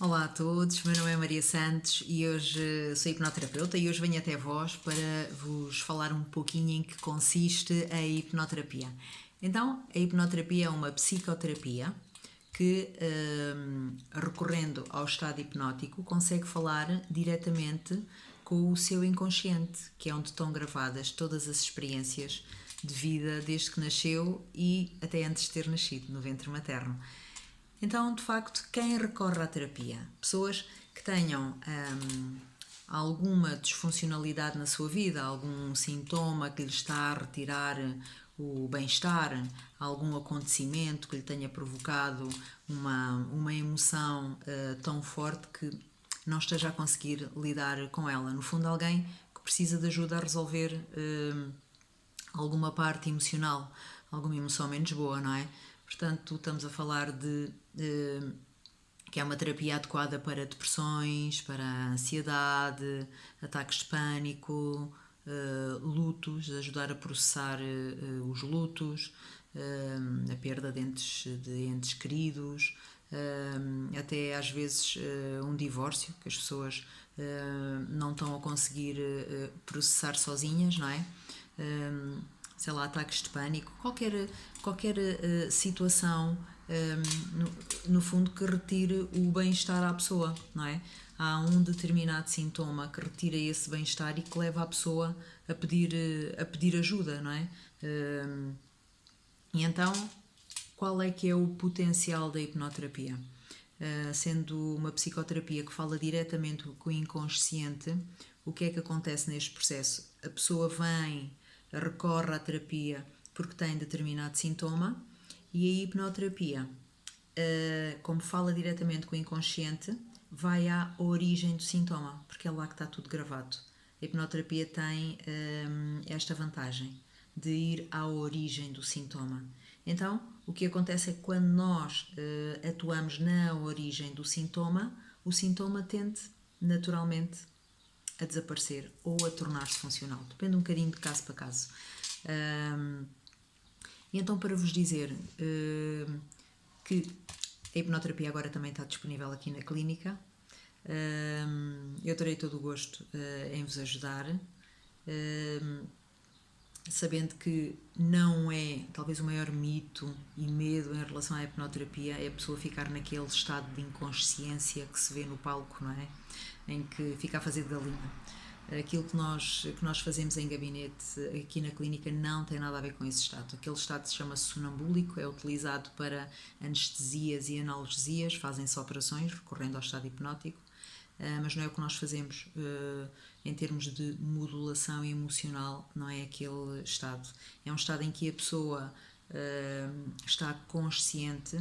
Olá a todos, meu nome é Maria Santos e hoje sou hipnoterapeuta e hoje venho até vós para vos falar um pouquinho em que consiste a hipnoterapia. Então, a hipnoterapia é uma psicoterapia que, recorrendo ao estado hipnótico, consegue falar diretamente com o seu inconsciente, que é onde estão gravadas todas as experiências de vida desde que nasceu e até antes de ter nascido, no ventre materno. Então, de facto, quem recorre à terapia? Pessoas que tenham alguma disfuncionalidade na sua vida, algum sintoma que lhe está a retirar o bem-estar, algum acontecimento que lhe tenha provocado uma emoção tão forte que não esteja a conseguir lidar com ela. No fundo, alguém que precisa de ajuda a resolver alguma parte emocional, alguma emoção menos boa, não é? Portanto, estamos a falar de que é uma terapia adequada para depressões, para ansiedade, ataques de pânico, lutos, ajudar a processar os lutos, a perda de entes queridos, até às vezes um divórcio, que as pessoas não estão a conseguir processar sozinhas, não é? Sei lá, ataques de pânico, qualquer situação, no fundo, que retire o bem-estar à pessoa, não é? Há um determinado sintoma que retira esse bem-estar e que leva a pessoa a pedir ajuda, não é? E então, qual é que é o potencial da hipnoterapia? Sendo uma psicoterapia que fala diretamente com o inconsciente, o que é que acontece neste processo? A pessoa recorre à terapia porque tem determinado sintoma e a hipnoterapia, como fala diretamente com o inconsciente, vai à origem do sintoma, porque é lá que está tudo gravado. A hipnoterapia tem esta vantagem de ir à origem do sintoma. Então, o que acontece é que quando nós atuamos na origem do sintoma, o sintoma tende naturalmente a desaparecer ou a tornar-se funcional. Depende um bocadinho de caso para caso. E então, para vos dizer que a hipnoterapia agora também está disponível aqui na clínica, eu terei todo o gosto em vos ajudar, sabendo que não é, talvez o maior mito e medo em relação à hipnoterapia é a pessoa ficar naquele estado de inconsciência que se vê no palco, não é? Em que fica a fazer de galinha. Aquilo que nós fazemos em gabinete aqui na clínica não tem nada a ver com esse estado. Aquele estado se chama sonambúlico, é utilizado para anestesias e analgesias, fazem-se operações recorrendo ao estado hipnótico, mas não é o que nós fazemos em termos de modulação emocional, não é aquele estado. É um estado em que a pessoa está consciente,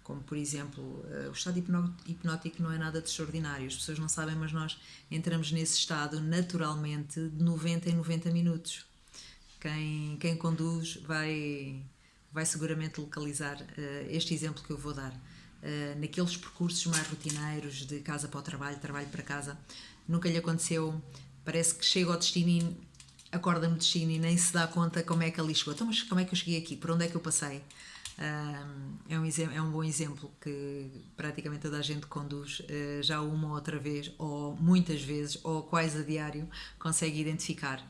como por exemplo, o estado hipnótico não é nada de extraordinário, as pessoas não sabem, mas nós entramos nesse estado naturalmente de 90 em 90 minutos. Quem conduz vai seguramente localizar este exemplo que eu vou dar. Naqueles percursos mais rotineiros de casa para o trabalho, trabalho para casa, nunca lhe aconteceu, parece que chega ao destino e acorda no destino e nem se dá conta como é que ali chegou. Então, mas como é que eu cheguei aqui? Por onde é que eu passei? É um bom exemplo que praticamente toda a gente conduz já uma ou outra vez, ou muitas vezes, ou quase a diário, consegue identificar.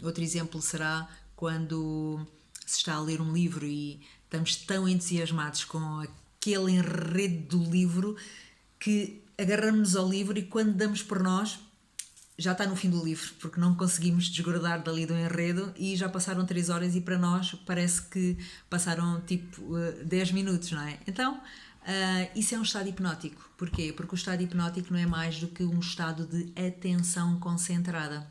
Outro exemplo será quando se está a ler um livro e estamos tão entusiasmados com aquele enredo do livro que agarramos-nos ao livro e quando damos por nós já está no fim do livro, porque não conseguimos desgrudar dali do enredo e já passaram 3 horas e para nós parece que passaram tipo 10 minutos, não é? Então, isso é um estado hipnótico. Porquê? Porque o estado hipnótico não é mais do que um estado de atenção concentrada.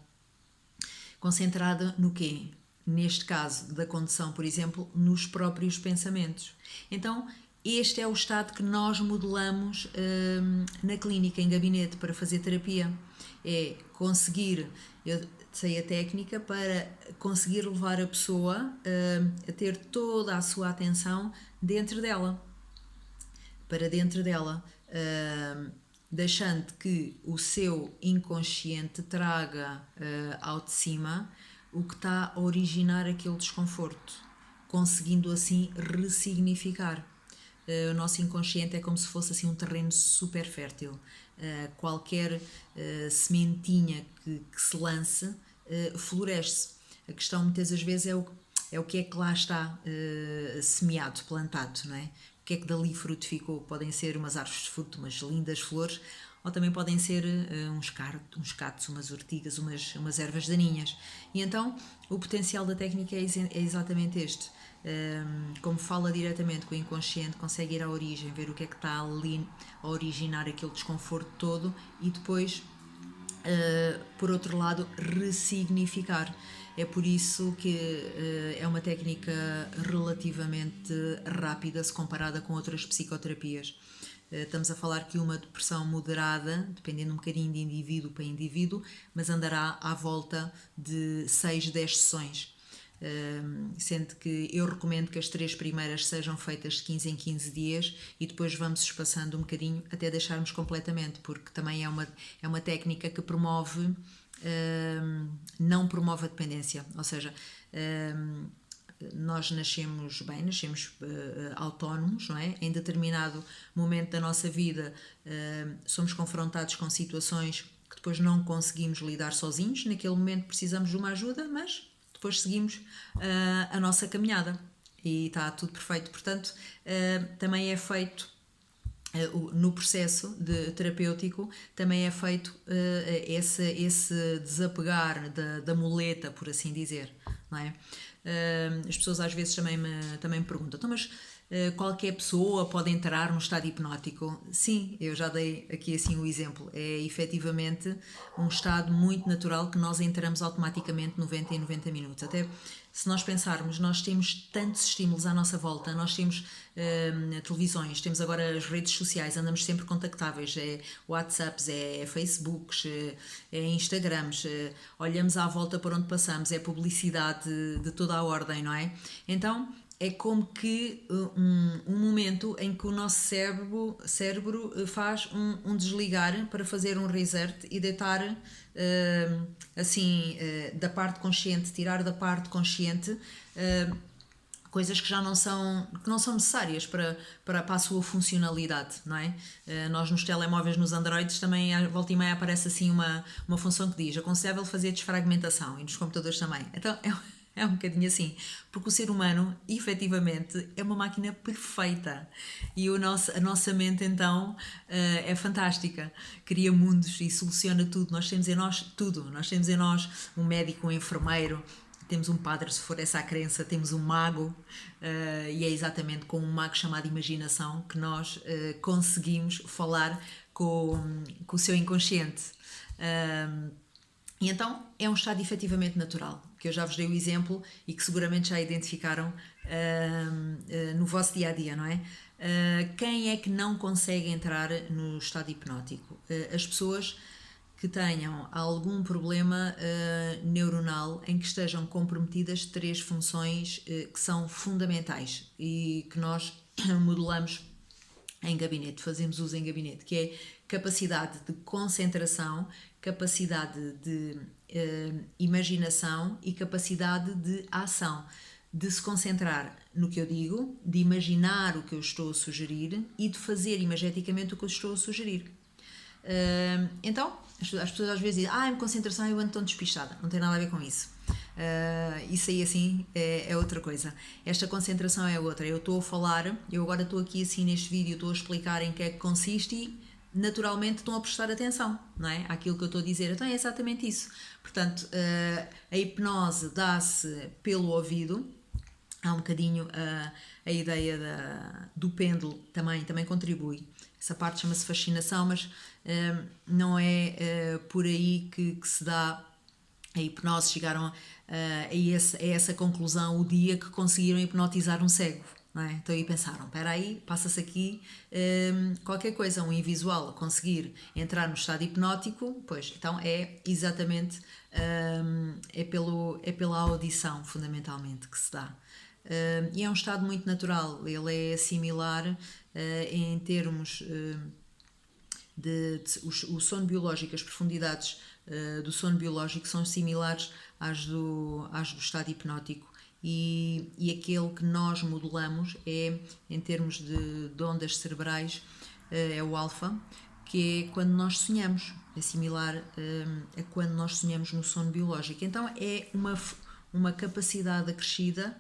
Concentrada no quê? Neste caso da condução, por exemplo, nos próprios pensamentos. Então, este é o estado que nós modelamos na clínica, em gabinete, para fazer terapia. É conseguir, eu sei a técnica, para conseguir levar a pessoa a ter toda a sua atenção dentro dela. Para dentro dela. Deixando que o seu inconsciente traga ao de cima o que está a originar aquele desconforto, conseguindo assim ressignificar. o nosso inconsciente é como se fosse assim um terreno super fértil. Qualquer sementinha que se lance floresce. A questão muitas das vezes é o que é que lá está semeado, plantado, não é? O que é que dali frutificou? Podem ser umas árvores de fruto, umas lindas flores, ou também podem ser uns cactos, umas ortigas, umas ervas daninhas. E então o potencial da técnica é exatamente este. Como fala diretamente com o inconsciente, consegue ir à origem, ver o que é que está ali a originar aquele desconforto todo e depois, por outro lado, ressignificar. É por isso que é uma técnica relativamente rápida se comparada com outras psicoterapias. Estamos a falar que uma depressão moderada, dependendo um bocadinho de indivíduo para indivíduo, mas andará à volta de 6, 10 sessões. Sendo que eu recomendo que as 3 primeiras sejam feitas de 15 em 15 dias e depois vamos espaçando um bocadinho até deixarmos completamente, porque também é uma técnica que promove, não promove a dependência, ou seja, nós nascemos bem, nascemos autónomos, não é? Em determinado momento da nossa vida somos confrontados com situações que depois não conseguimos lidar sozinhos, naquele momento precisamos de uma ajuda, mas depois seguimos a nossa caminhada e está tudo perfeito. Portanto, também é feito no processo terapêutico, também é feito esse desapegar da muleta, por assim dizer, não é? As pessoas às vezes também me perguntam, então, mas qualquer pessoa pode entrar num estado hipnótico? Sim, eu já dei aqui assim o exemplo. É efetivamente um estado muito natural que nós entramos automaticamente 90 em 90 minutos. Até se nós pensarmos, nós temos tantos estímulos à nossa volta, nós temos televisões, temos agora as redes sociais, andamos sempre contactáveis, é WhatsApps, é Facebooks, é Instagrams, olhamos à volta por onde passamos, é publicidade de toda a ordem, não é? Então é como que um momento em que o nosso cérebro faz um desligar para fazer um reset e deitar da parte consciente, tirar da parte consciente coisas que já não são necessárias para a sua funcionalidade, não é? Nós nos telemóveis, nos Androids, também à volta e meia aparece assim uma função que diz aconselhável fazer desfragmentação, e nos computadores também. Então é um bocadinho assim, porque o ser humano, efetivamente, é uma máquina perfeita e a nossa mente, então, é fantástica, cria mundos e soluciona tudo. Nós temos em nós tudo, nós temos em nós um médico, um enfermeiro, temos um padre, se for essa a crença, temos um mago, e é exatamente com um mago chamado imaginação que nós conseguimos falar com o seu inconsciente. E então é um estado efetivamente natural, que eu já vos dei o exemplo e que seguramente já identificaram no vosso dia a dia, não é? Quem é que não consegue entrar no estado hipnótico? As pessoas que tenham algum problema neuronal em que estejam comprometidas 3 funções que são fundamentais e que nós modelamos em gabinete, fazemos uso em gabinete, que é capacidade de concentração, capacidade de imaginação e capacidade de ação, de se concentrar no que eu digo, de imaginar o que eu estou a sugerir e de fazer imageticamente o que eu estou a sugerir. Então, as pessoas às vezes dizem, a concentração, eu ando tão despistada. Não tem nada a ver com isso. Isso aí assim é outra coisa. Esta concentração é outra. Eu estou a falar, eu agora estou aqui assim neste vídeo, estou a explicar em que é que consiste e naturalmente estão a prestar atenção, não é? Àquilo que eu estou a dizer. Então é exatamente isso. Portanto, a hipnose dá-se pelo ouvido. Há um bocadinho a ideia do pêndulo também contribui. Essa parte chama-se fascinação, mas não é por aí que se dá a hipnose. Chegaram a essa conclusão o dia que conseguiram hipnotizar um cego. Não é? Então aí pensaram, espera aí, passa-se aqui qualquer coisa, um invisual a conseguir entrar no estado hipnótico, pois, então é exatamente é pela audição fundamentalmente que se dá. E é um estado muito natural, ele é similar em termos o sono biológico, as profundidades do sono biológico são similares às do estado hipnótico e aquele que nós modulamos é, em termos de ondas cerebrais, é o alfa, que é quando nós sonhamos, é similar a quando nós sonhamos no sono biológico. Então é uma capacidade acrescida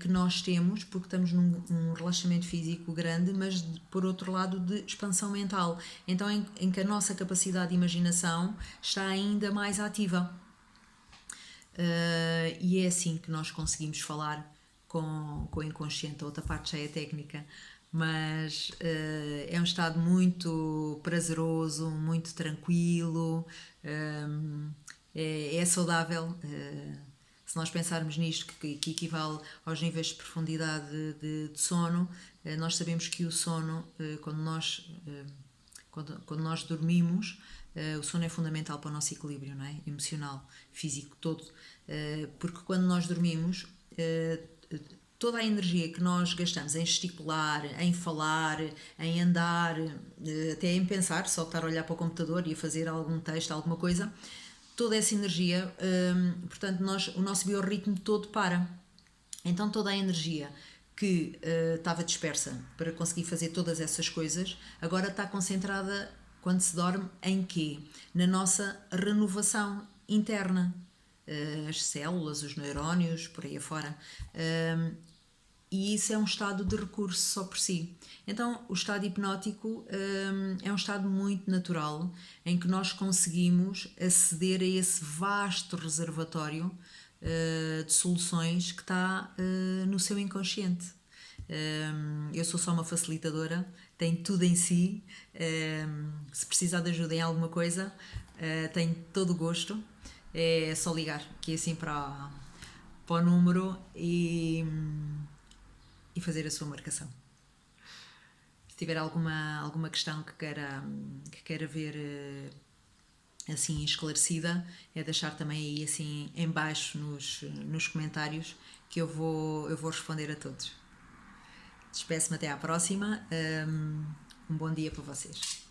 que nós temos, porque estamos num relaxamento físico grande, mas por outro lado de expansão mental. Então em que a nossa capacidade de imaginação está ainda mais ativa. E é assim que nós conseguimos falar com o inconsciente. A outra parte já é técnica, mas é um estado muito prazeroso, muito tranquilo, é saudável. Se nós pensarmos nisto, que equivale aos níveis de profundidade de sono, nós sabemos que o sono, quando nós dormimos, o sono é fundamental para o nosso equilíbrio, não é? Emocional, físico, todo. Porque quando nós dormimos, toda a energia que nós gastamos em gesticular, em falar, em andar, até em pensar, só estar a olhar para o computador e a fazer algum texto, alguma coisa, toda essa energia, portanto, o nosso biorritmo todo para. Então toda a energia que estava dispersa para conseguir fazer todas essas coisas, agora está concentrada quando se dorme em quê? Na nossa renovação interna. As células, os neurónios, por aí afora. E isso é um estado de recurso só por si. Então, o estado hipnótico é um estado muito natural em que nós conseguimos aceder a esse vasto reservatório de soluções que está no seu inconsciente. Eu sou só uma facilitadora, tem tudo em si. Se precisar de ajuda em alguma coisa, tenho todo o gosto. É só ligar aqui assim para o número e fazer a sua marcação. Se tiver alguma questão que queira ver assim esclarecida, é deixar também aí assim em baixo nos comentários que eu vou responder a todos. Despeço-me até à próxima. Um bom dia para vocês.